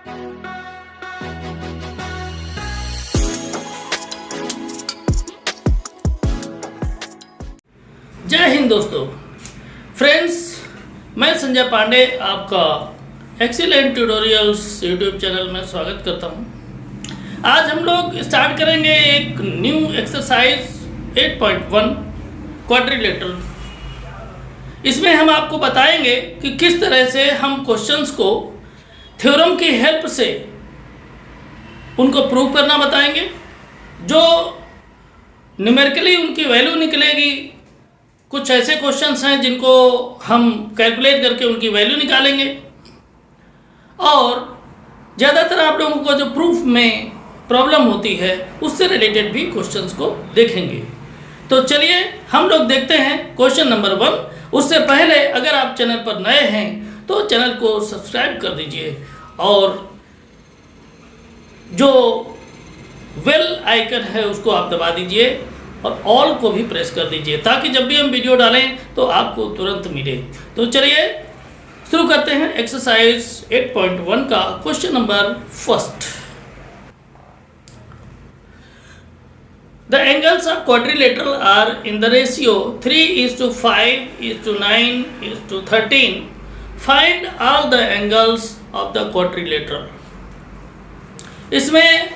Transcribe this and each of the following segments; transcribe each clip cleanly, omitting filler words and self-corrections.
जय हिंद दोस्तों, फ्रेंड्स, मैं संजय पांडे आपका एक्सीलेंट ट्यूटोरियल्स यूट्यूब चैनल में स्वागत करता हूं। आज हम लोग स्टार्ट करेंगे एक न्यू एक्सरसाइज 8.1 क्वाड्रिलेटरल। इसमें हम आपको बताएंगे कि किस तरह से हम क्वेश्चंस को थ्योरम की हेल्प से उनको प्रूव करना बताएंगे। जो न्यूमेरिकली उनकी वैल्यू निकलेगी, कुछ ऐसे क्वेश्चंस हैं जिनको हम कैलकुलेट करके उनकी वैल्यू निकालेंगे, और ज़्यादातर आप लोगों को जो प्रूफ में प्रॉब्लम होती है उससे रिलेटेड भी क्वेश्चंस को देखेंगे। तो चलिए हम लोग देखते हैं क्वेश्चन नंबर 1। उससे पहले अगर आप चैनल पर नए हैं तो चैनल को सब्सक्राइब कर दीजिए और जो बेल आइकन है उसको आप दबा दीजिए और ऑल को भी प्रेस कर दीजिए ताकि जब भी हम वीडियो डालें तो आपको तुरंत मिले। तो चलिए शुरू करते हैं एक्सरसाइज 8.1 का question number 1। The angles of quadrilateral are in the ratio 3:5:9:13. Find all the angles of the quadrilateral. इसमें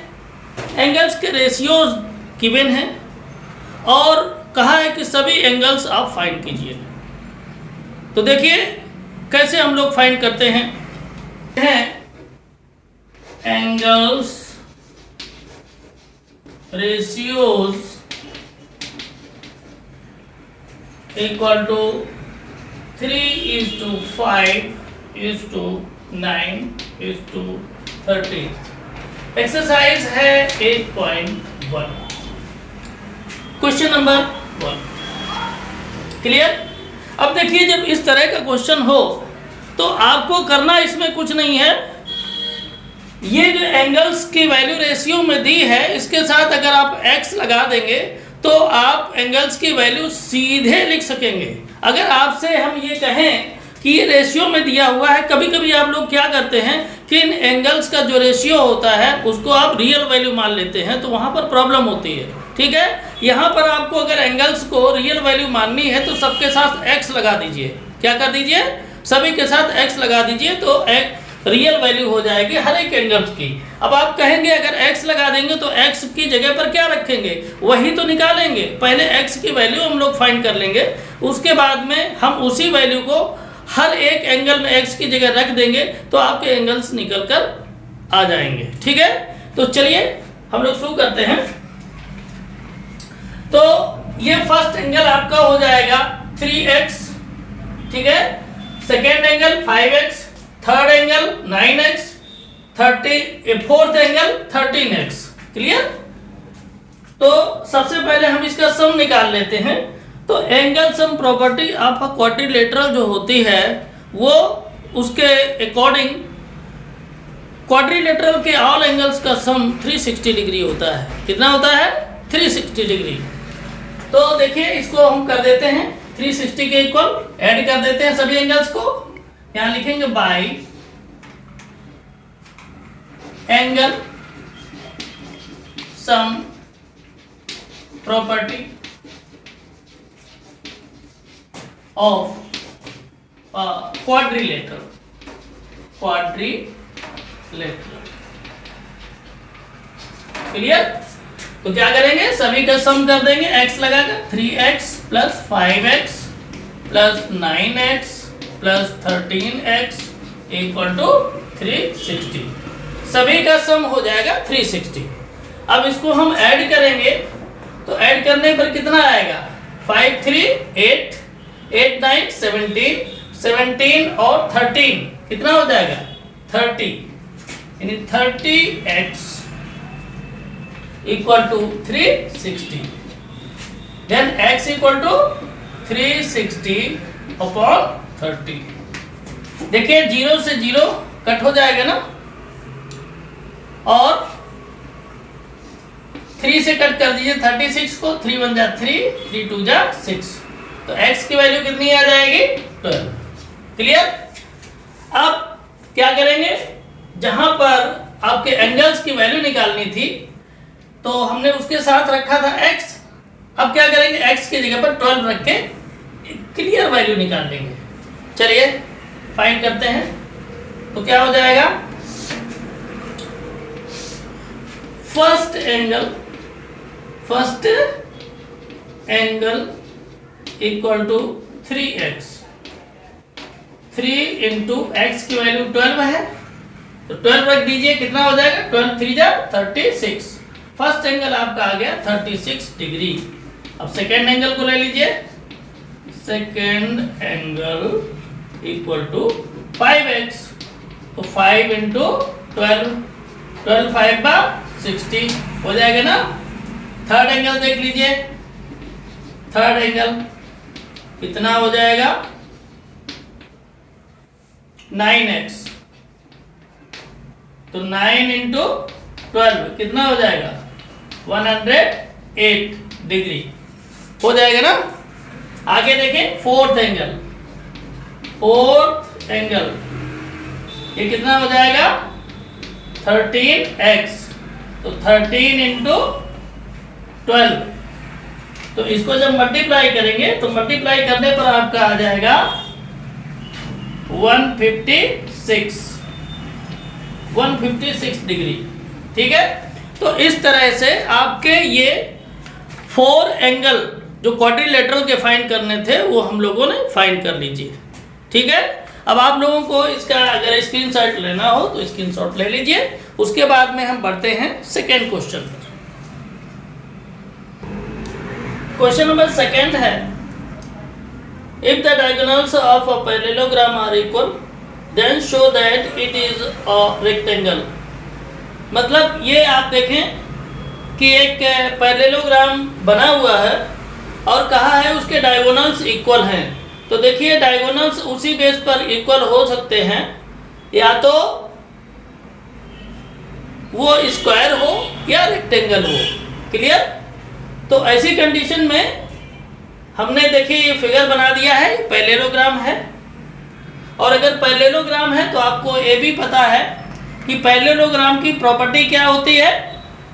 एंगल्स के रेशियोज गिवन हैं और कहा है कि सभी एंगल्स आप फाइंड कीजिए। तो देखिए कैसे हम लोग फाइंड करते हैं। Angles ratios equal to 3:5:9:13। Exercise है 8.1, क्वेश्चन नंबर 1। क्लियर? अब देखिए, जब इस तरह का क्वेश्चन हो तो आपको करना इसमें कुछ नहीं है। ये जो एंगल्स की वैल्यू रेशियो में दी है, इसके साथ अगर आप x लगा देंगे तो आप एंगल्स की वैल्यू सीधे लिख सकेंगे। अगर आपसे हम ये कहें कि ये रेशियो में दिया हुआ है, कभी कभी आप लोग क्या करते हैं कि इन एंगल्स का जो रेशियो होता है उसको आप रियल वैल्यू मान लेते हैं, तो वहाँ पर प्रॉब्लम होती है। ठीक है, यहाँ पर आपको अगर एंगल्स को रियल वैल्यू माननी है तो सबके साथ x लगा दीजिए। क्या कर दीजिए? सभी के साथ x लगा दीजिए, तो एक रियल वैल्यू हो जाएगी हर एक एंगल्स की। अब आप कहेंगे अगर x लगा देंगे तो x की जगह पर क्या रखेंगे, वही तो निकालेंगे। पहले x की वैल्यू हम लोग फाइंड कर लेंगे, उसके बाद में हम उसी वैल्यू को हर एक एंगल में x की जगह रख देंगे तो आपके एंगल्स निकल कर आ जाएंगे। ठीक है, तो चलिए हम लोग शुरू करते हैं। तो ये फर्स्ट एंगल आपका हो जाएगा 3x, ठीक है, second angle 5x, third angle 9x, fourth angle 13x। Clear? तो सबसे पहले हम इसका सम निकाल लेते हैं। तो angle sum property of a quadrilateral जो होती है वो उसके अकॉर्डिंग क्वाड्रिलेटरल के ऑल एंगल्स का सम 360 डिग्री होता है। कितना होता है? 360 डिग्री। तो देखिए इसको हम कर देते हैं 360 के इक्वल, ऐड कर देते हैं सभी एंगल्स को। यहां लिखेंगे bye angle sum property of quadrilateral. Clear? तो क्या करेंगे, सभी का सम कर देंगे x लगाकर। 3x plus 5x plus 9x plus 13x equal to 360। सभी का सम हो जाएगा 360। अब इसको हम ऐड करेंगे तो ऐड करने पर कितना आएगा? 5 3 8 8 9 17 17 और 13 कितना हो जाएगा? 30, यानी 30x equal to 360। Then x equal to 360 upon 30। देखिए 0 से 0 कट हो जाएगा ना, और 3 से कट कर दीजिए 36 को। 3 1 जा 3, 3 2 जा 6, तो x की वैल्यू कितनी आ जाएगी? 12। क्लियर? अब क्या करेंगे, जहां पर आपके एंगल्स की वैल्यू निकालनी थी तो हमने उसके साथ रखा था x। अब क्या करेंगे, x की जगह पर 12 रख के क्लियर वैल्यू निकाल लेंगे। चलिए फाइंड करते हैं। तो क्या हो जाएगा, first angle equal to 3x, 3 into x की वैल्यू 12 है तो 12 रख दीजिए, कितना हो जाएगा, 12 3 जा 36। फर्स्ट एंगल आपका आ गया 36 डिग्री। अब सेकेंड एंगल को ले लीजिए, second angle equal to 5x, तो 5 इंटू 12, 12 5 बा 60 हो जाएगा ना। थर्ड एंगल देख लीजिए, थर्ड एंगल कितना हो जाएगा, 9x, तो 9 इंटू 12 कितना हो जाएगा, 108 डिग्री हो जाएगा ना। आगे देखें फोर्थ एंगल, फोर्थ एंगल ये कितना हो जाएगा, 13x, तो 13 इंटू 12, तो इसको जब मल्टीप्लाई करेंगे तो मल्टीप्लाई करने पर आपका आ जाएगा 156 डिग्री। ठीक है, तो इस तरह से आपके ये 4 एंगल जो क्वाड्रिलेटरल के फाइंड करने थे वो हम लोगों ने फाइंड कर लीजिए। ठीक है, अब आप लोगों को इसका अगर स्क्रीनशॉट लेना हो तो स्क्रीनशॉट ले लीजिए। उसके बाद में हम बढ़ते हैं सेकेंड क्वेश्चन पर। क्वेश्चन नंबर सेकेंड है, if the diagonals of a parallelogram are equal then show that it is a rectangle. मतलब ये आप देखें कि एक पैरेललोग्राम बना हुआ है और कहा है उसके डायगोनल्स इक्वल हैं। तो देखिए डायगोनल्स उसी बेस पर इक्वल हो सकते हैं, या तो वो स्क्वायर हो या रेक्टेंगल हो। क्लियर, तो ऐसी कंडीशन में हमने देखिए ये फिगर बना दिया है, पैरेललोग्राम है। और अगर पैरेललोग्राम है तो आपको ये भी पता है कि पैरेललोग्राम की प्रॉपर्टी क्या होती है,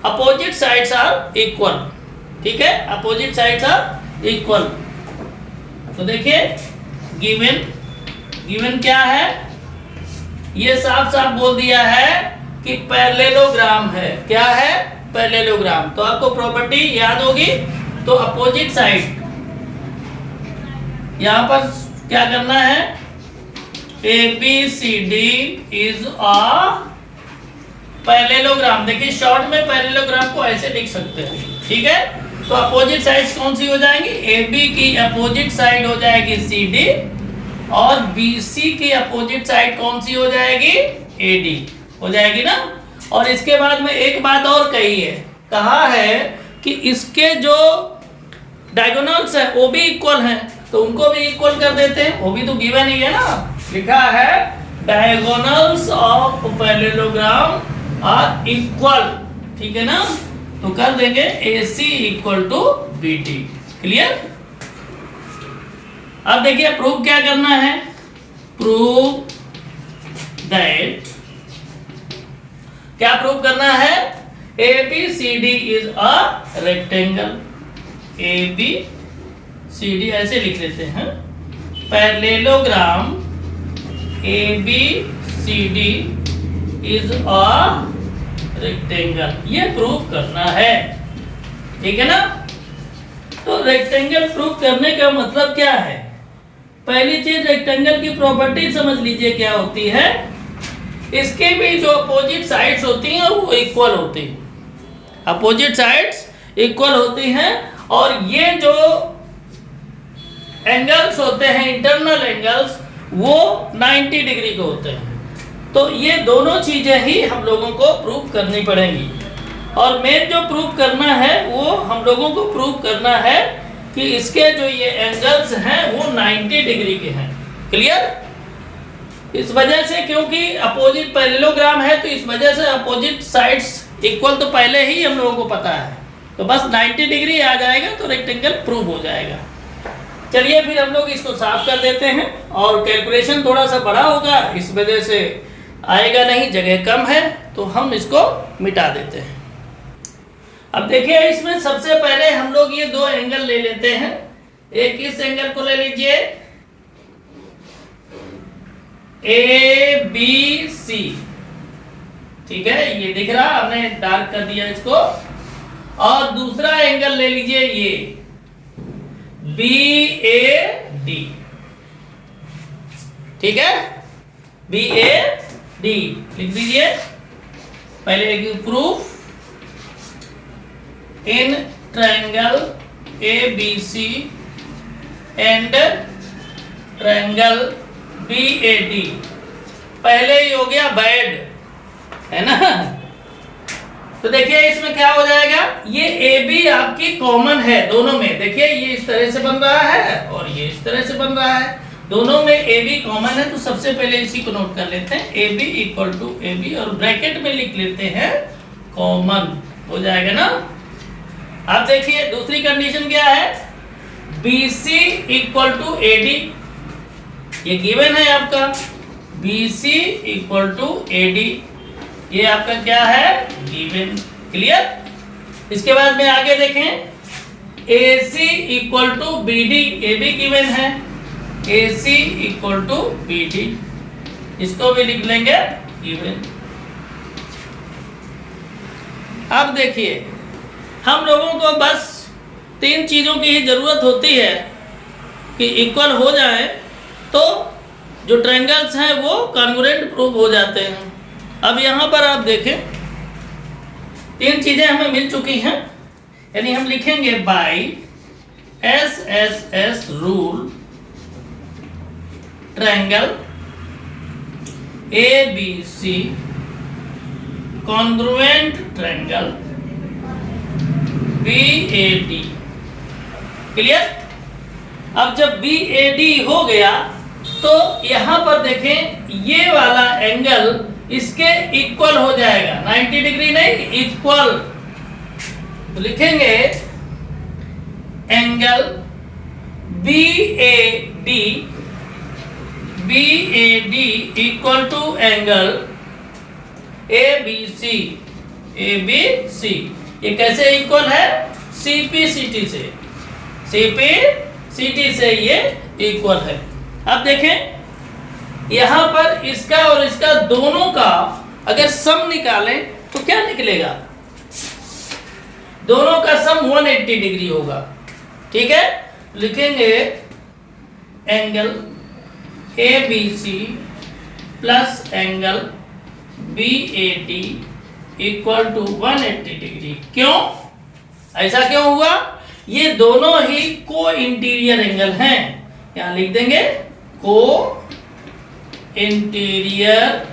अपोजिट साइड्स आर इक्वल। ठीक है, अपोजिट साइड्स आर इक्वल। तो देखिए गिवन क्या है, ये साफ साफ बोल दिया है कि पैरेललोग्राम है। क्या है, पैरेललोग्राम। तो आपको प्रॉपर्टी याद होगी, तो अपोजिट साइड यहां पर क्या करना है, ABCD इज अ पैरेललोग्राम। देखिए शॉर्ट में पैरेललोग्राम को ऐसे लिख सकते हैं। ठीक है, तो अपोजिट साइड्स कौन सी हो जाएंगी, AB की अपोजिट साइड हो जाएगी CD और BC की अपोजिट साइड कौन सी हो जाएगी, AD हो जाएगी ना। और इसके बाद में एक बात और कही है, कहा है कि इसके जो डायगोनल्स है वो भी इक्वल हैं, तो उनको भी इक्वल कर देते हैं। वो भी तो गिवन ही है ना, लिखा है diagonals of parallelogram are equal. ठीक है ना, तो कर देंगे AC equal to BD। Clear. अब देखिए प्रूव क्या करना है, प्रूव दैट, क्या प्रूव करना है, ABCD is a rectangle. ABCD ऐसे लिख लेते हैं, parallelogram ABCD is a rectangle, ये प्रूव करना है। ठीक है ना, तो रेक्टेंगल प्रूव करने का मतलब क्या है, पहली चीज रेक्टेंगल की प्रॉपर्टी समझ लीजिए क्या होती है, इसके भी जो अपोजिट साइड्स होती हैं वो इक्वल होती हैं। अपोजिट साइड्स इक्वल होती हैं और ये जो एंगल्स होते हैं, इंटरनल एंगल्स, वो 90 डिग्री के होते हैं। तो ये दोनों चीजें ही हम लोगों को प्रूव करनी पड़ेंगी। और मेन जो प्रूव करना है वो हम लोगों को प्रूव करना है कि इसके जो ये एंगल्स हैं वो 90 डिग्री के हैं। क्लियर। इस वजह से, क्योंकि अपोजिट पैरेललोग्राम है तो इस वजह से अपोजिट साइड्स इक्वल तो पहले ही हम लोगों को पता है, तो बस 90 डिग्री आ जाएगा तो रेक्टेंगल प्रूव हो जाएगा। चलिए फिर हम लोग इसको साफ कर देते हैं, और कैलकुलेशन थोड़ा सा बड़ा होगा, इस वजह से आएगा नहीं, जगह कम है तो हम इसको मिटा देते हैं। अब देखिए इसमें सबसे पहले हम लोग ये दो एंगल ले लेते हैं। एक इस एंगल को ले लीजिए ABC, ठीक है, ये दिख रहा, हमने डार्क कर दिया इसको। और दूसरा एंगल ले लीजिए ये BAD, ठीक है, BAD लिख दीजिए। पहले एक proof in triangle ABC and triangle BAD, पहले ही हो गया बैड, है ना। तो देखिए इसमें क्या हो जाएगा, ये AB आपकी कॉमन है दोनों में। देखिए ये इस तरह से बन रहा है और ये इस तरह से बन रहा है, दोनों में AB कॉमन है। तो सबसे पहले इसी को नोट कर लेते हैं, AB इक्वल टू AB और ब्रैकेट में लिख लेते हैं कॉमन, हो जाएगा ना। अब देखिए दूसरी कंडीशन क्या है, BC इक्वल टू AD, ये गिवन है आपका, BC इक्वल टू AD, ये आपका क्या है, गिवन। क्लियर। इसके बाद में आगे देखें, AC equal to BD, AB given है, AC इक्वल टू BD, इसको भी लिख लेंगे गिवन। अब देखिए हम लोगों को बस तीन चीज़ों की ही ज़रूरत होती है कि इक्वल हो जाए तो जो ट्रायंगल्स हैं वो कॉन्ग्रुएंट प्रूव हो जाते हैं। अब यहाँ पर आप देखें तीन चीज़ें हमें मिल चुकी हैं, यानी हम लिखेंगे by SSS rule triangle ABC congruent triangle BAD। Clear. अब जब BAD हो गया तो यहां पर देखें ये वाला एंगल इसके इक्वल हो जाएगा, 90 डिग्री नहीं, इक्वल। तो लिखेंगे angle BAD equal to angle ABC। ये कैसे इक्वल है, CPCT से, CPCT से ये इक्वल है। अब देखें यहां पर इसका और इसका दोनों का अगर सम निकालें तो क्या निकलेगा, दोनों का सम 180 डिग्री होगा। ठीक है, लिखेंगे angle ABC plus angle BAD equal to 180 degree. क्यों, ऐसा क्यों हुआ, ये दोनों ही को इंटीरियर एंगल हैं, यहां लिख देंगे को इंटीरियर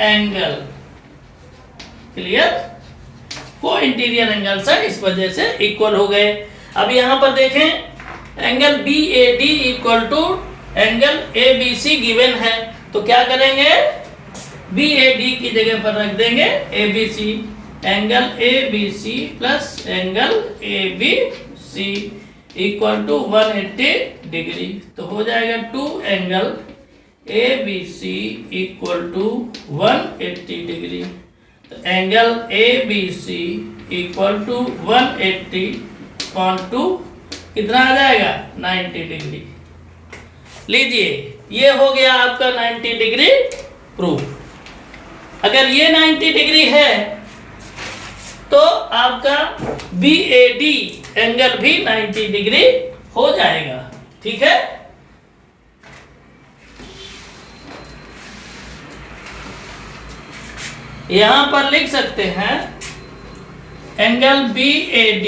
एंगल। क्लियर, को इंटीरियर एंगल से इस वजह से इक्वल हो गए। अब यहां पर देखें angle BAD equal to angle ABC given है, तो क्या करेंगे, BAD की जगह पर रख देंगे ABC, angle ABC plus angle ABC equal to 180 degree. तो हो जाएगा 2 angle ABC equal to 180 degree. तो एंगल ABC इक्वल टू 180.2 कितना आ जाएगा, 90 डिग्री। लीजिए ये हो गया आपका 90 डिग्री प्रूफ। अगर ये 90 डिग्री है तो आपका BAD एंगल भी 90 डिग्री हो जाएगा। ठीक है, यहां पर लिख सकते हैं angle BAD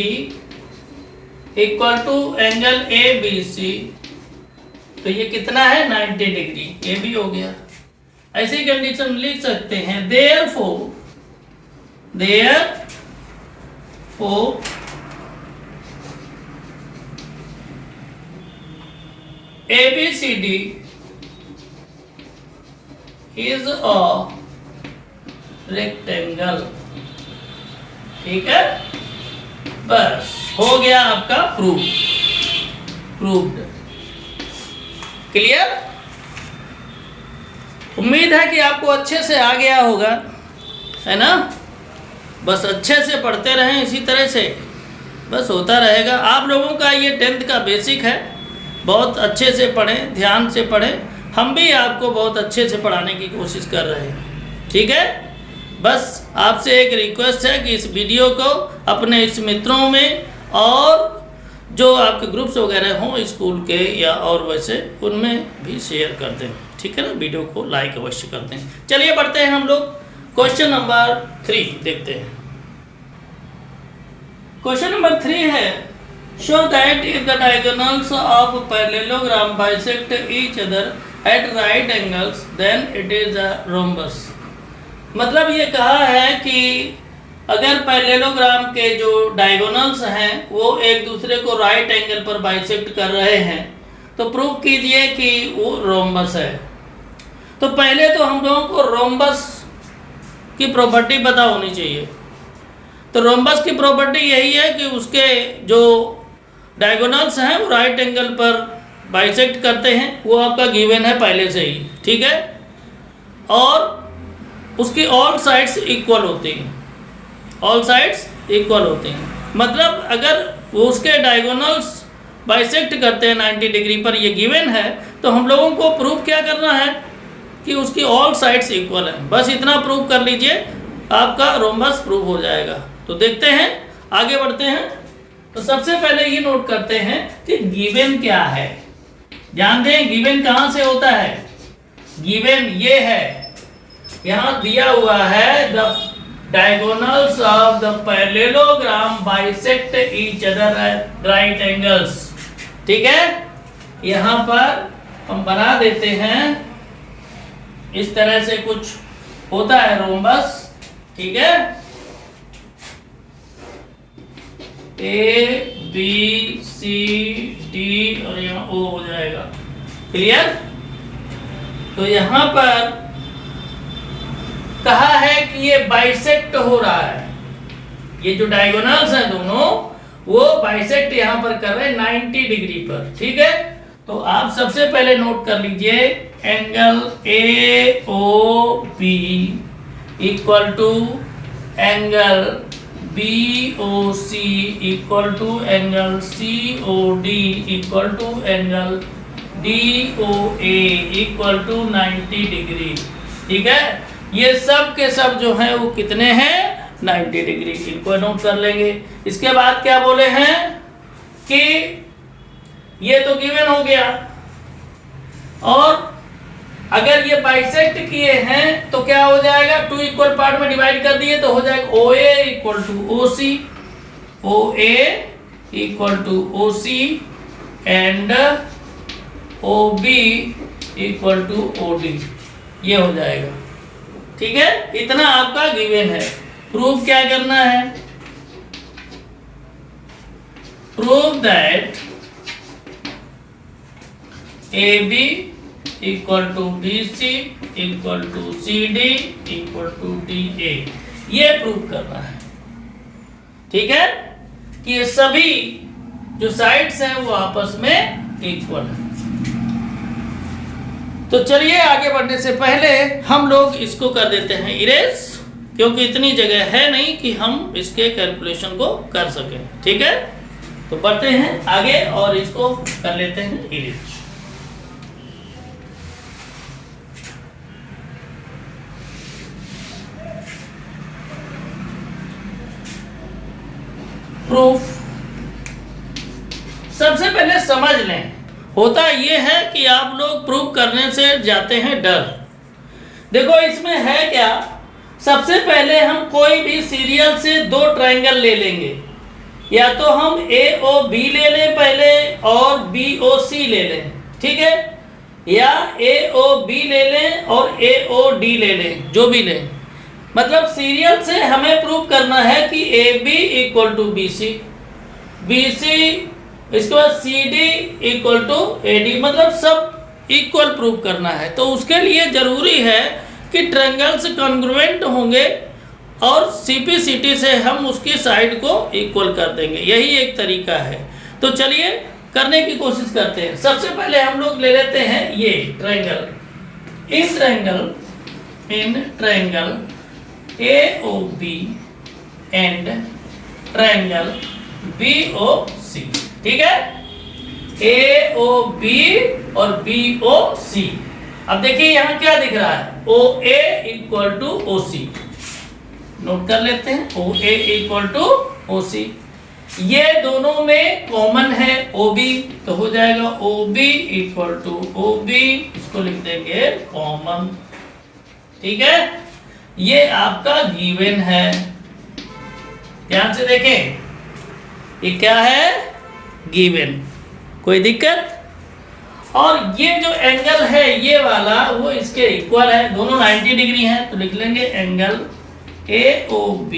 equal to angle ABC, तो ये कितना है, 90 डिग्री, ये भी हो गया। ऐसी कंडीशन लिख सकते हैं therefore ABCD is a rectangle। ठीक है, बस हो गया आपका प्रूव्ड। क्लियर। उम्मीद है कि आपको अच्छे से आ गया होगा, है ना। बस अच्छे से पढ़ते रहें, इसी तरह से बस होता रहेगा। आप लोगों का ये 10th का बेसिक है, बहुत अच्छे से पढ़ें, ध्यान से पढ़ें। हम भी आपको बहुत अच्छे से पढ़ाने की कोशिश कर रहे हैं, ठीक है। बस आपसे एक रिक्वेस्ट है कि इस वीडियो को अपने इस मित्रों में और जो आपके ग्रुप्स वगैरह हों स्कूल के या और वैसे, उनमें भी शेयर कर दें, ठीक है ना। वीडियो को लाइक अवश्य कर दें। चलिए बढ़ते हैं हम लोग क्वेश्चन नंबर 3 देखते हैं। क्वेश्चन नंबर 3 है, show that if the diagonals of parallelogram bisect each other at right angles then it is a rhombus. मतलब ये कहा है कि अगर पैरेललोग्राम के जो डायगोनल्स हैं वो एक दूसरे को राइट एंगल पर बाइसेक्ट कर रहे हैं तो प्रूव कीजिए कि वो रोम्बस है। तो पहले तो हम लोगों को रोम्बस की प्रॉपर्टी पता होनी चाहिए। तो रोम्बस की प्रॉपर्टी यही है कि उसके जो डायगोनल्स हैं वो राइट एंगल पर बाइसेक्ट करते हैं, वो आपका गिवन है पहले से ही, ठीक है। और उसकी ऑल साइड्स इक्वल होती हैं, ऑल साइड्स इक्वल होते हैं। मतलब अगर वो उसके डायगोनल्स बाइसेक्ट करते हैं 90 डिग्री पर, ये गिवन है, तो हम लोगों को प्रूव क्या करना है कि उसकी ऑल साइड्स इक्वल हैं। बस इतना प्रूव कर लीजिए, आपका रोम्बस प्रूव हो जाएगा। तो देखते हैं, आगे बढ़ते हैं। तो सबसे पहले ये नोट करते हैं कि गिवन क्या है। ध्यान दें, गिवन कहाँ से होता है। गिवन ये है, यहाँ दिया हुआ है the diagonals of the parallelogram bisect each other at right angles, ठीक है। यहाँ पर हम बना देते हैं, इस तरह से कुछ होता है रोम्बस, ठीक है। A B C D और यहाँ O हो जाएगा, क्लियर। तो यहाँ पर कहा है कि ये बाइसेक्ट हो रहा है, ये जो डायगोनल्स हैं दोनों वो बाइसेक्ट यहाँ पर कर रहे हैं 90 डिग्री पर, ठीक है। तो आप सबसे पहले नोट कर लीजिए angle AOB equal to angle BOC equal to angle COD equal to angle DOA equal to 90 degree, ठीक है। ये सब के सब जो हैं वो कितने हैं 90 डिग्री, इनको नोट कर लेंगे। इसके बाद क्या बोले हैं कि ये तो गिवन हो गया, और अगर ये बाइसेक्ट किए हैं तो क्या हो जाएगा, 2 इक्वल पार्ट में डिवाइड कर दिए तो हो जाएगा OA equal to OC, OA equal to OC and OB equal to OD, ये हो जाएगा, ठीक है। इतना आपका गिवन है। प्रूफ क्या करना है, prove that AB equal to BC equal to CD equal to DA, ये प्रूव करना है, ठीक है, कि ये सभी जो साइड्स हैं वो आपस में इक्वल है। तो चलिए आगे बढ़ने से पहले हम लोग इसको कर देते हैं इरेज, क्योंकि इतनी जगह है नहीं कि हम इसके कैलकुलेशन को कर सकें, ठीक है। तो बढ़ते हैं आगे और इसको कर लेते हैं इरेज। प्रूफ सबसे पहले समझ लें, होता ये है कि आप लोग प्रूफ करने से जाते हैं डर। देखो इसमें है क्या, सबसे पहले हम कोई भी सीरियल से 2 ट्रायंगल ले लेंगे, या तो हम AOB ले लें पहले और BOC ले लें, ठीक है, या AOB ले लें और AOD ले लें, जो भी लें। मतलब सीरियल से हमें प्रूव करना है कि AB equal to BC, BC इसके बाद CD इक्वल टू AD, मतलब सब इक्वल प्रूव करना है। तो उसके लिए जरूरी है कि ट्रायंगल्स कॉन्ग्रुएंट होंगे और CP/CT से हम उसकी साइड को इक्वल कर देंगे, यही एक तरीका है। तो चलिए करने की कोशिश करते हैं। सबसे पहले हम लोग ले लेते हैं ये triangle in triangle AOB and triangle BOC। ठीक है, AOB और BOC। अब देखिए यहां क्या दिख रहा है, OA equal to OC। Note कर लेते हैं, OA इक्वल टू OC। ये दोनों में कॉमन है OB, तो हो जाएगा OB इक्वल टू OB, इसको लिख देंगे कॉमन। ठीक है, ये आपका गिवन है। ध्यान से देखें, ये क्या है, गिवन, कोई दिक्कत। और ये जो एंगल है ये वाला वो इसके इक्वल है, दोनों 90 डिग्री हैं, तो लिख लेंगे angle AOB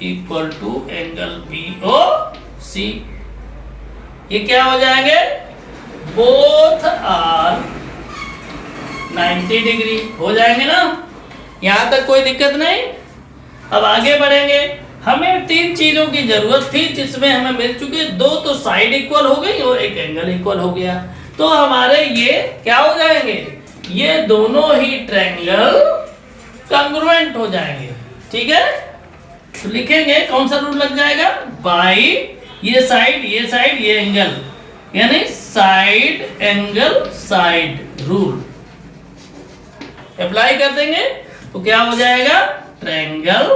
equal to angle BOC। ये क्या हो जाएंगे, बोथ आर 90 डिग्री हो जाएंगे ना। यहां तक कोई दिक्कत नहीं। अब आगे बढ़ेंगे। हमें 3 चीजों की जरूरत थी जिसमें हमें मिल चुके, 2 तो साइड इक्वल हो गई और एक एंगल इक्वल हो गया। तो हमारे ये क्या हो जाएंगे, ये दोनों ही ट्रायंगल कॉन्ग्रुएंट हो जाएंगे। ठीक है, तो लिखेंगे कौन सा रूल लग जाएगा, बाई ये साइड ये एंगल, यानी side angle side rule apply कर देंगे। तो क्या हो जाएगा, triangle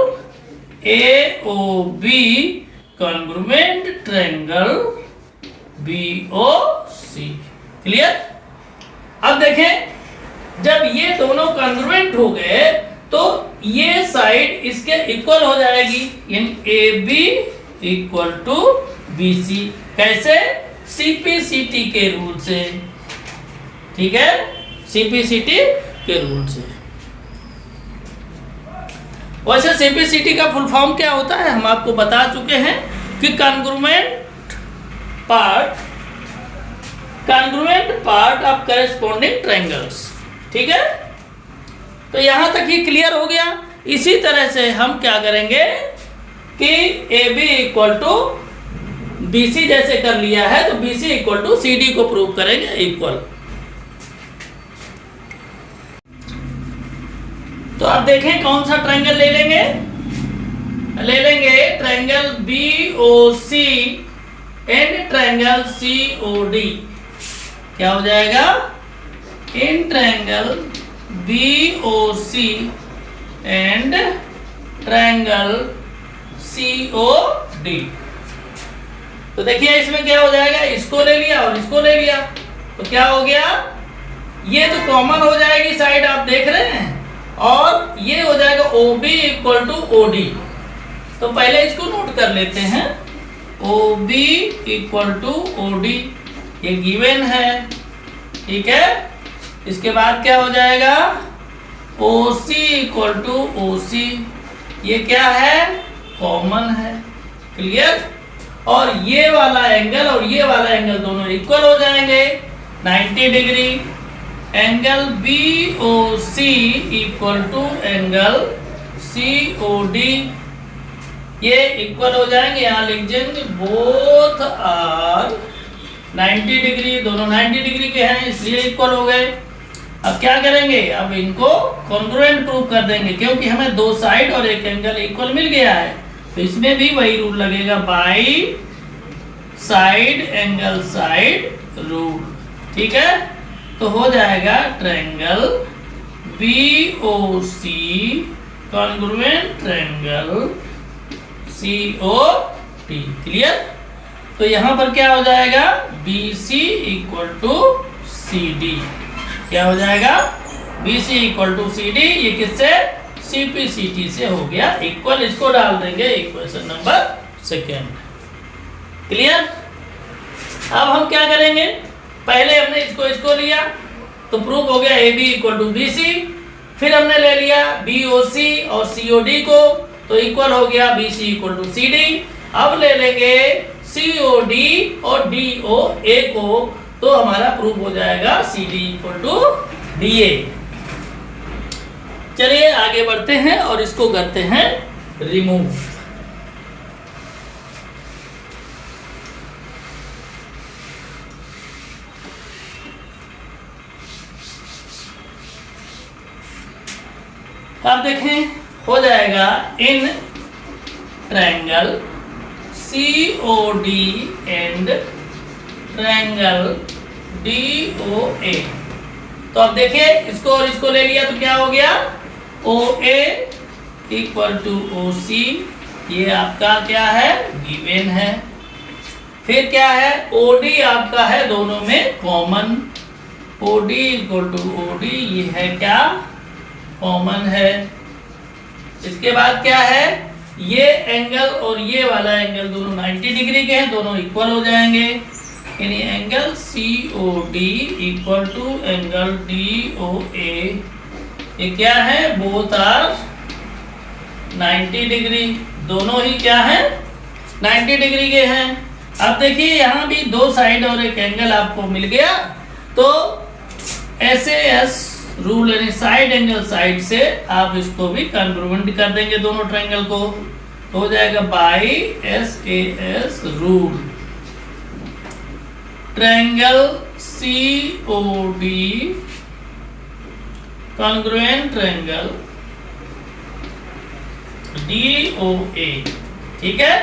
AOB congruent triangle BOC। Clear. अब देखें, जब ये दोनों कॉन्ग्रुएंट हो गए तो ये साइड इसके इक्वल हो जाएगी, यानी AB इक्वल टू BC। कैसे, CPCT के रूल से। ठीक है, CPCT के रूल से। वैसे CPCT का फुल फॉर्म क्या होता है हम आपको बता चुके हैं कि congruent part of corresponding triangles. ठीक है, तो यहां तक ही क्लियर हो गया। इसी तरह से हम क्या करेंगे कि AB इक्वल टू BC जैसे कर लिया है, तो BC इक्वल टू CD को प्रूव करेंगे इक्वल। तो अब देखें कौन सा ट्रायंगल ले लेंगे, triangle BOC and triangle COD। क्या हो जाएगा, in triangle BOC and triangle COD। तो देखिए इसमें क्या हो जाएगा, इसको ले लिया और इसको ले लिया, तो क्या हो गया, ये तो कॉमन हो जाएगी साइड, आप देख रहे हैं, और ये हो जाएगा OB इक्वल टू OD। तो पहले इसको नोट कर लेते हैं, OB इक्वल टू OD, ये गिवन है। ठीक है, इसके बाद क्या हो जाएगा, OC इक्वल टू OC, ये क्या है, कॉमन है। क्लियर। और ये वाला एंगल और ये वाला एंगल दोनों इक्वल हो जाएंगे 90 degree. Angle BOC equal to angle COD, ये इक्वल हो जाएंगे। यहाँ लिख देंगे बोथ आर 90 डिग्री, दोनों 90 डिग्री के हैं इसलिए इक्वल हो गए। अब क्या करेंगे, अब इनको कॉन्ग्रुएंट प्रूव कर देंगे, क्योंकि हमें 2 साइड और एक एंगल इक्वल मिल गया है। तो इसमें भी वही रूल लगेगा, by side angle side rule. ठीक है, तो हो जाएगा triangle BOC congruent triangle COD। Clear. तो यहां पर क्या हो जाएगा, BC इक्वल टू CD। क्या हो जाएगा, BC इक्वल टू CD, ये किससे, CPCT से हो गया इक्वल। इसको डाल देंगे इक्वेशन नंबर 2। क्लियर। अब हम क्या करेंगे, पहले हमने इसको लिया तो प्रूव हो गया AB इक्वल टू BC, फिर हमने ले लिया BOC और COD को, तो इक्वल हो गया BC इक्वल टू CD। अब ले लेंगे COD और DOA को, तो हमारा प्रूव हो जाएगा CD इक्वल टू DA। चलिए आगे बढ़ते हैं और इसको करते हैं रिमूव। अब देखें हो जाएगा in triangle COD and triangle DOA। तो अब देखिए इसको और इसको ले लिया तो क्या हो गया, OA इक्वल टू OC, ये आपका क्या है गिवन है। फिर क्या है OD आपका है दोनों में common, OD equal to OD ये है क्या कॉमन है। इसके बाद क्या है ये एंगल और ये वाला एंगल दोनों 90 डिग्री के हैं, दोनों इक्वल हो जाएंगे, यानी angle COD equal to angle DOA, ये क्या है बोथ आर 90 डिग्री, दोनों ही क्या है 90 डिग्री के हैं। अब देखिए यहाँ भी दो साइड और एक एंगल आपको मिल गया, तो SAS रूल यानी साइड एंगल साइड से आप इसको भी कॉन्ग्रुएंट कर देंगे दोनों ट्रायंगल को, तो हो जाएगा by SAS rule triangle COD congruent triangle DOA। ठीक है,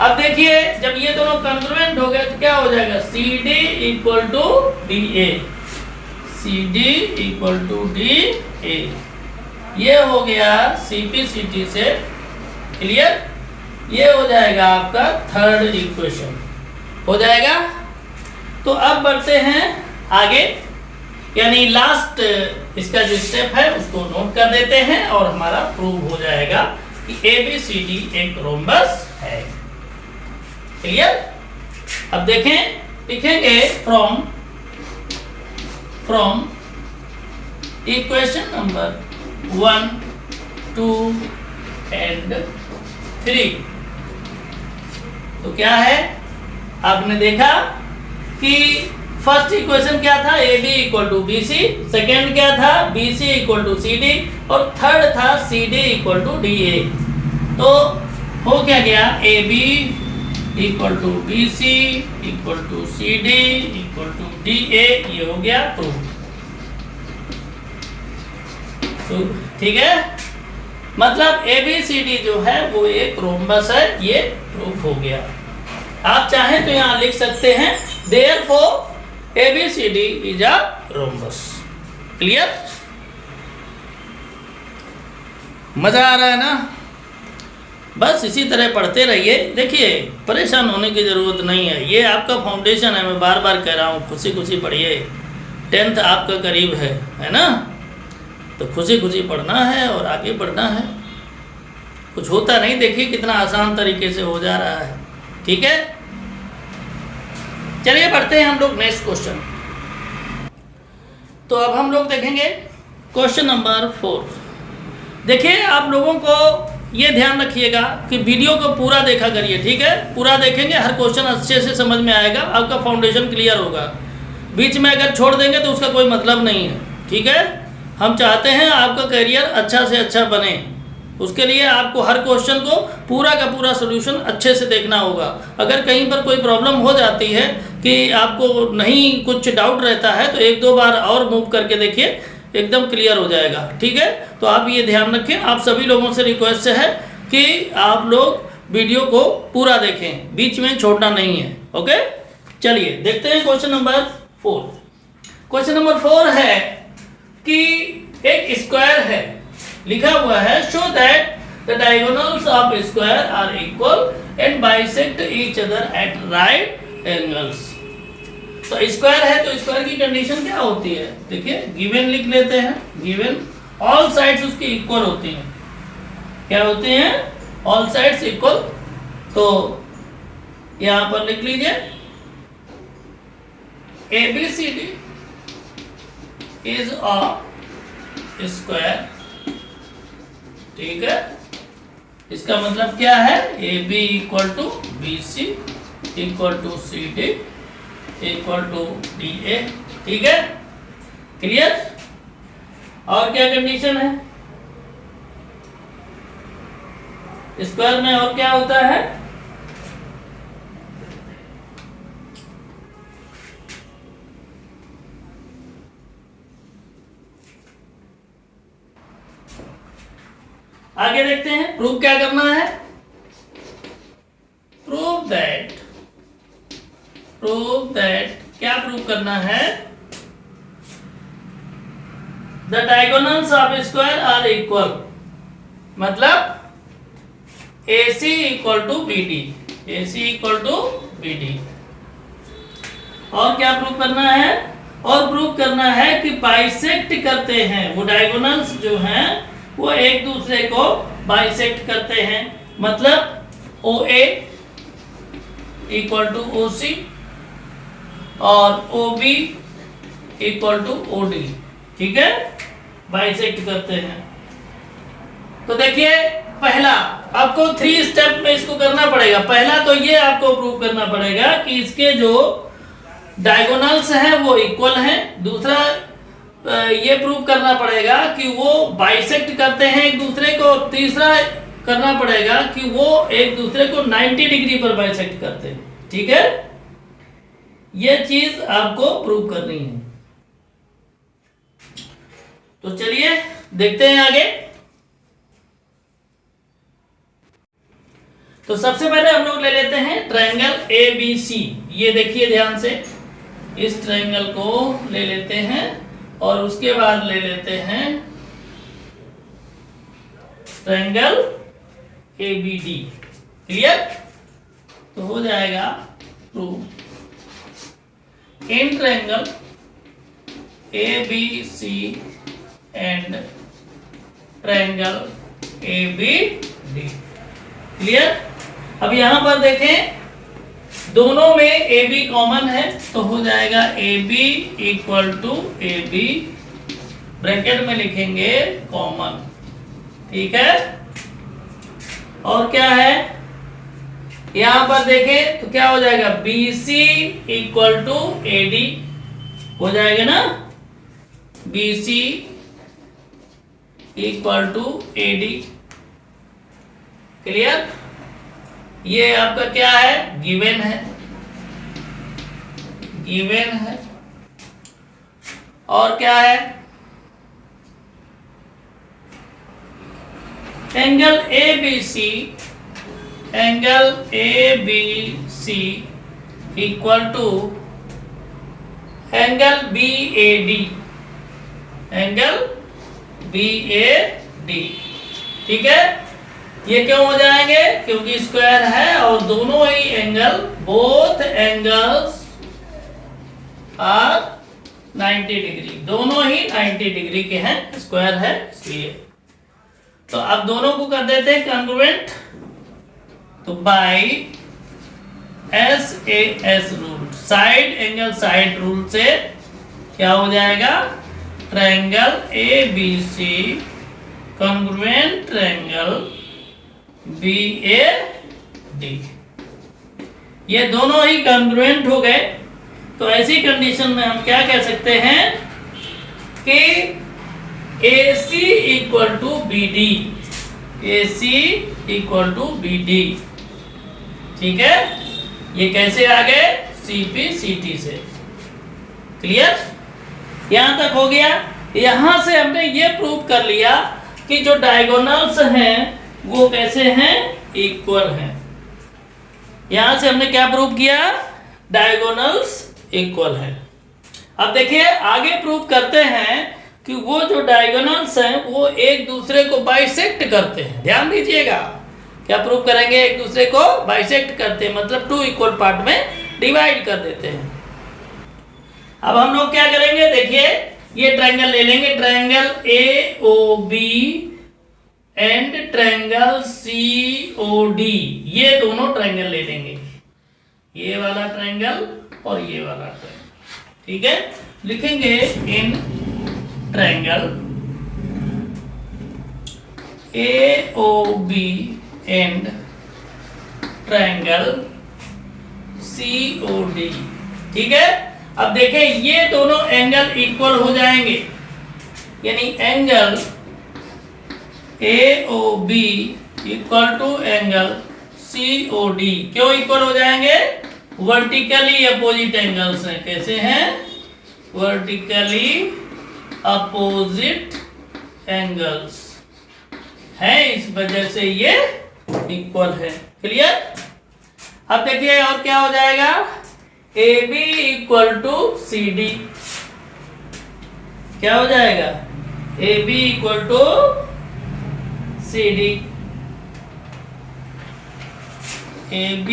अब देखिए जब ये दोनों कॉन्ग्रुएंट हो गए तो क्या हो जाएगा CD equal to DA, CD equal to DA, ये हो गया CP/CT से क्लियर। ये हो जाएगा आपका थर्ड इक्वेशन हो जाएगा। तो अब बढ़ते हैं आगे, यानी लास्ट इसका जो स्टेप है उसको नोट कर देते हैं और हमारा प्रूव हो जाएगा कि ABCD एक रोम्बस है। क्लियर। अब देखें लिखेंगे फ्रॉम इक्वेशन नंबर 1, 2 एंड 3। तो क्या है आपने देखा कि फर्स्ट इक्वेशन क्या था AB equal to BC, second क्या था BC इक्वल टू CD और थर्ड था CD इक्वल टू DA। तो हो क्या गया AB equal to BC equal to CD equal to DA, ये हो गया प्रूफ। तो ठीक है, मतलब ABCD जो है वो एक रोम्बस है, ये प्रूफ हो गया। आप चाहें तो यहां लिख सकते हैं therefore ABCD is a rhombus. Clear, मजा आ रहा है ना। बस इसी तरह पढ़ते रहिए, देखिए परेशान होने की ज़रूरत नहीं है, ये आपका फाउंडेशन है, मैं बार बार कह रहा हूँ, खुशी खुशी पढ़िए। 10th आपका करीब है ना, तो खुशी खुशी पढ़ना है और आगे बढ़ना है। कुछ होता नहीं, देखिए कितना आसान तरीके से हो जा रहा है। ठीक है, चलिए बढ़ते हैं हम लोग नेक्स्ट क्वेश्चन। तो अब हम लोग देखेंगे क्वेश्चन नंबर 4। देखिए आप लोगों को ये ध्यान रखिएगा कि वीडियो को पूरा देखा करिए। ठीक है, पूरा देखेंगे, हर क्वेश्चन अच्छे से समझ में आएगा, आपका फाउंडेशन क्लियर होगा। बीच में अगर छोड़ देंगे तो उसका कोई मतलब नहीं है। ठीक है, हम चाहते हैं आपका करियर अच्छा से अच्छा बने, उसके लिए आपको हर क्वेश्चन को पूरा का पूरा सोल्यूशन अच्छे से देखना होगा। अगर कहीं पर कोई प्रॉब्लम हो जाती है कि आपको नहीं कुछ डाउट रहता है तो 1-2 बार और मूव करके देखिए, एकदम क्लियर हो जाएगा। ठीक है, तो आप ये ध्यान रखें। आप सभी लोगों से रिक्वेस्ट है कि आप लोग वीडियो को पूरा देखें, बीच में छोड़ना नहीं है। ओके, चलिए देखते हैं क्वेश्चन नंबर 4। क्वेश्चन नंबर 4 है कि एक स्क्वायर है, लिखा हुआ है show that the diagonals of square are equal and bisect each other at right angles. तो स्क्वायर है तो स्क्वायर की कंडीशन क्या होती है, देखिए गिवन लिख लेते हैं। गिवन ऑल साइड्स उसकी इक्वल होती हैं। क्या होती हैं, ऑल साइड्स इक्वल। तो यहां पर लिख लीजिए ABCD इज अ स्क्वायर। ठीक है, इसका मतलब क्या है, AB equal to BC equal to CD equal to DA। ठीक है, क्लियर। और क्या कंडीशन है, स्क्वायर में और क्या होता है, आगे देखते हैं, प्रूव क्या करना है, प्रूव दैट क्या प्रूव करना है, the diagonals of square are equal, मतलब AC equal to BD, AC equal to BD। और क्या प्रूव करना है, और प्रूव करना है कि बाइसेक्ट करते हैं, वो डायगोनल्स जो हैं वो एक दूसरे को बाइसेक्ट करते हैं, मतलब OA इक्वल टू OC और OB इक्वल टू OD, ठीक है, बाइसेक्ट करते हैं। तो देखिए पहला आपको 3 स्टेप में इसको करना पड़ेगा। पहला तो ये आपको प्रूव करना पड़ेगा कि इसके जो डायगोनल्स हैं वो इक्वल हैं। दूसरा ये प्रूव करना पड़ेगा कि वो बाइसेक्ट करते हैं एक दूसरे को। तीसरा करना पड़ेगा कि वो एक दूसरे को 90 डिग्री पर बाइसेक्ट करते हैं, ठीक है। ये चीज आपको प्रूव करनी है। तो चलिए देखते हैं आगे। तो सबसे पहले हम लोग ले लेते हैं ट्रायंगल ABC। ये देखिए ध्यान से, इस ट्रायंगल को ले लेते हैं और उसके बाद ले लेते हैं ट्रायंगल ABD। क्लियर? तो हो जाएगा prove in triangle ABC and triangle ABD। Clear? अब यहां पर देखें दोनों में AB कॉमन है, तो हो जाएगा AB equal to AB, bracket में लिखेंगे कॉमन, ठीक है। और क्या है, यहां पर देखें तो क्या हो जाएगा, BC इक्वल टू AD हो जाएगा ना, BC equal to AD। Clear? ये आपका क्या है, गिवन है, गिवन है। और क्या है, angle ABC, angle ABC equal to angle BAD, angle BAD, ठीक है। ये क्यों हो जाएंगे, क्योंकि स्क्वायर है और दोनों ही angle, both angles are 90 degree, दोनों ही 90 डिग्री के हैं, स्क्वायर है इसलिए। तो अब दोनों को कर देते हैं कॉन्ग्रुएंट। तो by SAS rule, side angle side rule से क्या हो जाएगा, triangle ABC congruent triangle BAD, ये दोनों ही कॉन्ग्रुएंट हो गए। तो ऐसी कंडीशन में हम क्या कह सकते हैं कि AC equal to BD, AC equal to BD, ठीक है। ये कैसे आ गए, CP/CT से। क्लियर? यहां तक हो गया। यहां से हमने ये प्रूव कर लिया कि जो डायगोनल्स हैं वो कैसे हैं, इक्वल हैं। यहां से हमने क्या प्रूव किया, डायगोनल्स इक्वल है। अब देखिए आगे प्रूव करते हैं कि वो जो डायगोनल्स हैं वो एक दूसरे को बाइसेक्ट करते हैं। ध्यान दीजिएगा, क्या प्रूव करेंगे, एक दूसरे को बाइसेक्ट करते हैं, मतलब 2 इक्वल पार्ट में डिवाइड कर देते हैं। अब हम लोग क्या करेंगे, देखिए ये ट्रायंगल ले लेंगे, triangle AOB and triangle COD, ये दोनों ट्रायंगल ले लेंगे, ये वाला ट्रायंगल और ये वाला ट्रायंगल, ठीक है। लिखेंगे इन triangle AOB and triangle COD, ठीक है। अब देखें ये दोनों एंगल इक्वल हो जाएंगे, यानी angle AOB equal to angle COD क्यों इक्वल हो जाएंगे, वर्टिकली अपोजिट एंगल्स हैं। कैसे हैं, वर्टिकली अपोजिट एंगल्स, है, इस वजह से ये इक्वल है। क्लियर? अब देखिए और क्या हो जाएगा, AB इक्वल टू CD। क्या हो जाएगा, AB equal to CD। AB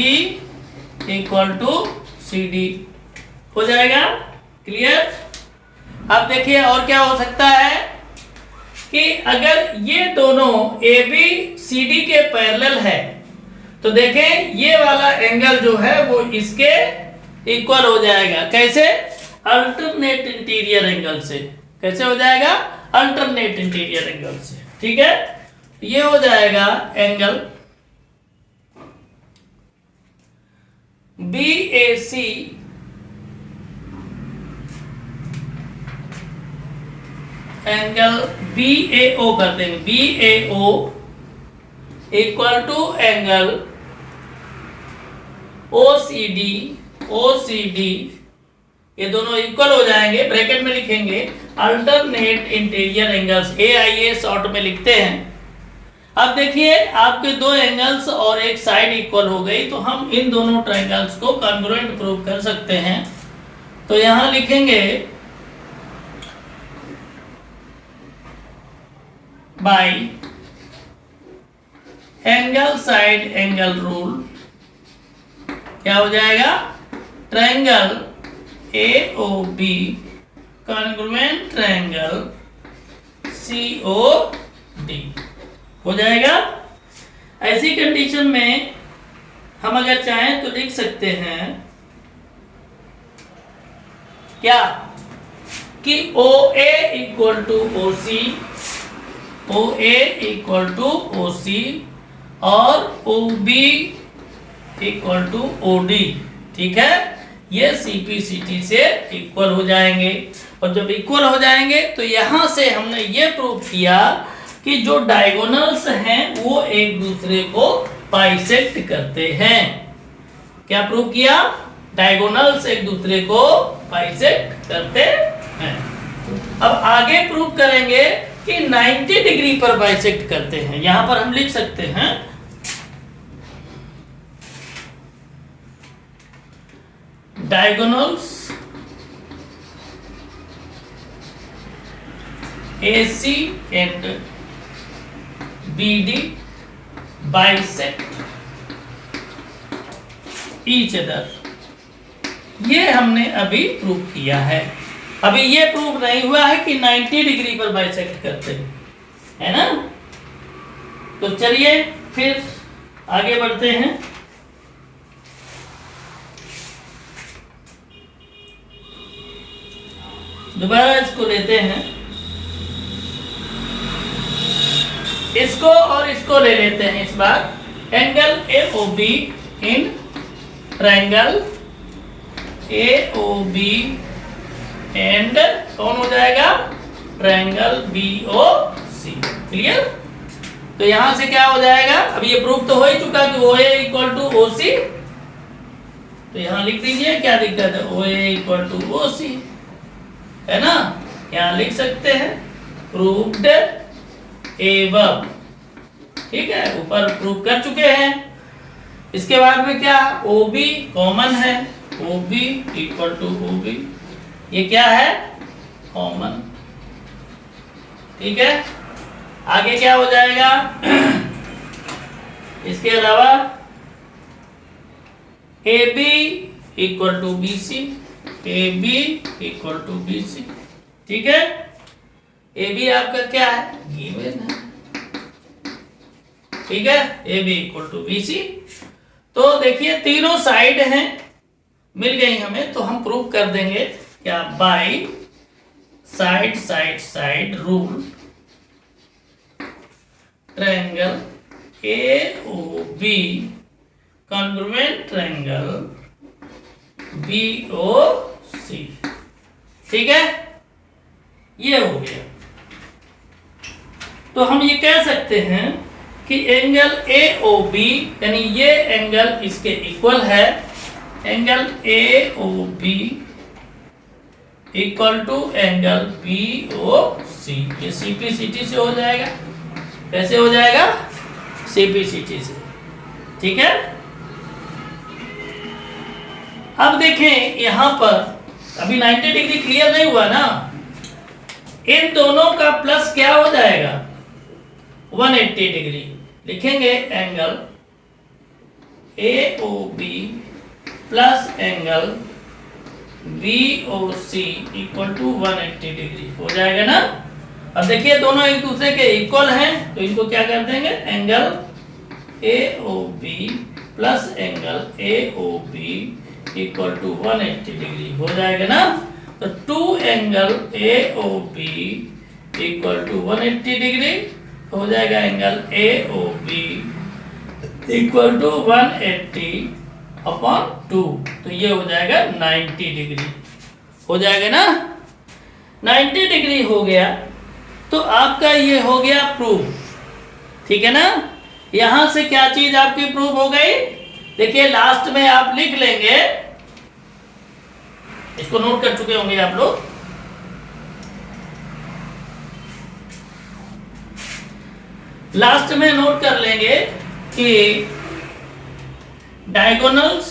equal to CD हो जाएगा। क्लियर? अब देखिए और क्या हो सकता है कि अगर ये दोनों AB CD के पैरेलल है तो देखें ये वाला एंगल जो है वो इसके इक्वल हो जाएगा। कैसे? अल्टरनेट इंटीरियर एंगल से। कैसे हो जाएगा? अल्टरनेट इंटीरियर एंगल से। ठीक है, ये हो जाएगा एंगल BAC एंगल BAO कर देंगे, BAO equal to angle OCD, ये दोनों इक्वल हो जाएंगे। ब्रैकेट में लिखेंगे alternate interior angles, AIA short में लिखते हैं। अब देखिए आपके दो एंगल्स और एक साइड इक्वल हो गई, तो हम इन दोनों ट्रायंगल्स को कॉन्ग्रुएंट प्रूव कर सकते हैं। तो यहां लिखेंगे by angle side angle rule. क्या हो जाएगा? Triangle AOB congruent triangle COD हो जाएगा। ऐसी कंडीशन में हम अगर चाहें तो लिख सकते हैं क्या कि OA equal to OC, OA equal to OC और OB इक्वल टू OD। ठीक है, ये CPCT से इक्वल हो जाएंगे। और जब इक्वल हो जाएंगे तो यहां से हमने ये प्रूव किया कि जो डायगोनल्स हैं वो एक दूसरे को बाइसेक्ट करते हैं। क्या प्रूव किया? डायगोनल्स एक दूसरे को बाइसेक्ट करते हैं। अब आगे प्रूव करेंगे कि 90 डिग्री पर बाइसेक्ट करते हैं। यहां पर हम लिख सकते हैं diagonals AC and BD bisect each other. ये हमने अभी प्रूव किया है। अभी ये प्रूव नहीं हुआ है कि 90 डिग्री पर बाइसेक्ट करते हैं, है ना? तो चलिए फिर आगे बढ़ते हैं। दोबारा इसको लेते हैं, इसको और इसको ले लेते हैं इस बार। Angle AOB in triangle AOB and कौन हो जाएगा? Triangle BOC। क्लियर? तो यहां से क्या हो जाएगा? अब ये प्रूफ तो हो ही चुका कि OA इक्वल टू OC, तो यहां लिख दीजिए। क्या दिक्कत है? OA इक्वल टू OC है ना, यहां लिख सकते हैं प्रूव्ड एवं। ठीक है, ऊपर प्रूव कर चुके हैं। इसके बाद में क्या? OB कॉमन है, OB इक्वल टू OB, ये क्या है? कॉमन। ठीक है, आगे क्या हो जाएगा? इसके अलावा AB equal to BC, AB equal to BC। ठीक है, AB आपका क्या है? गिवन है। ठीक है, AB इक्वल टू BC। तो देखिए तीनों साइड हैं, मिल गई हमें, तो हम प्रूव कर देंगे क्या? By side side side rule triangle AOB congruent triangle BOC। ठीक है, ये हो गया। तो हम ये कह सकते हैं कि एंगल AOB यानी ये एंगल इसके इक्वल है। Angle AOB equal to angle BOC, ये CPCT से हो जाएगा। कैसे हो जाएगा? CPCT से। ठीक है, अब देखें यहां पर अभी 90 डिग्री क्लियर नहीं हुआ ना, इन दोनों का प्लस क्या हो जाएगा? 180 डिग्री। लिखेंगे angle AOB plus angle BOC equal to 180 degree हो जाएगा ना। अब देखिए दोनों एक दूसरे के इक्वल हैं, तो इनको क्या कर देंगे? Angle AOB plus angle AOB equal to 180 degree हो जाएगा ना। तो 2 angle AOB equal to 180 degree हो जाएगा। Angle AOB equal to 180 upon 2, तो ये हो जाएगा 90 डिग्री हो जाएगा ना। 90 डिग्री हो गया तो आपका ये हो गया प्रूफ। ठीक है ना, यहां से क्या चीज आपकी प्रूफ हो गई? देखिए लास्ट में आप लिख लेंगे, इसको नोट कर चुके होंगे आप लोग। लास्ट में नोट कर लेंगे कि diagonals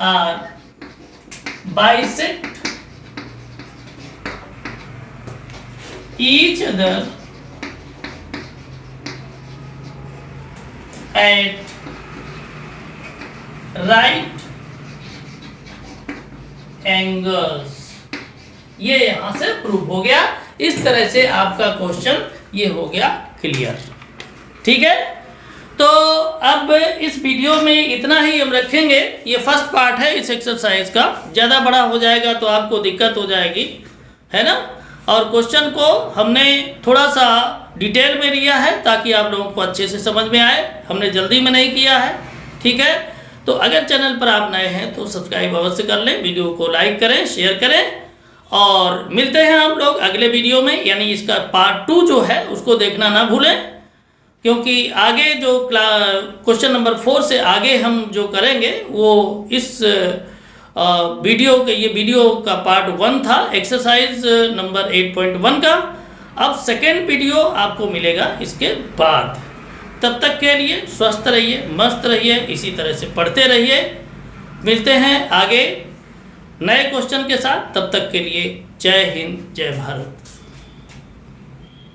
are bisect each other at right angles। ये यहां से प्रूफ हो गया। इस तरह से आपका क्वेश्चन ये हो गया क्लियर। ठीक है, तो अब इस वीडियो में इतना ही हम रखेंगे। ये फर्स्ट पार्ट है इस एक्सरसाइज का, ज़्यादा बड़ा हो जाएगा तो आपको दिक्कत हो जाएगी, है ना। और क्वेश्चन को हमने थोड़ा सा डिटेल में लिया है ताकि आप लोगों को अच्छे से समझ में आए। हमने जल्दी में नहीं किया है। ठीक है, तो अगर चैनल पर आप नए हैं तो सब्सक्राइब अवश्य कर लें, वीडियो को लाइक करें, शेयर करें, और मिलते हैं हम लोग अगले वीडियो में। यानी इसका पार्ट 2 जो है उसको देखना ना भूलें, क्योंकि आगे जो क्वेश्चन नंबर 4 से आगे हम जो करेंगे वो इस वीडियो के, ये वीडियो का पार्ट 1 था एक्सरसाइज नंबर 8.1 का। अब सेकेंड वीडियो आपको मिलेगा इसके बाद। तब तक के लिए स्वस्थ रहिए, मस्त रहिए, इसी तरह से पढ़ते रहिए। मिलते हैं आगे नए क्वेश्चन के साथ। तब तक के लिए जय हिंद, जय भारत।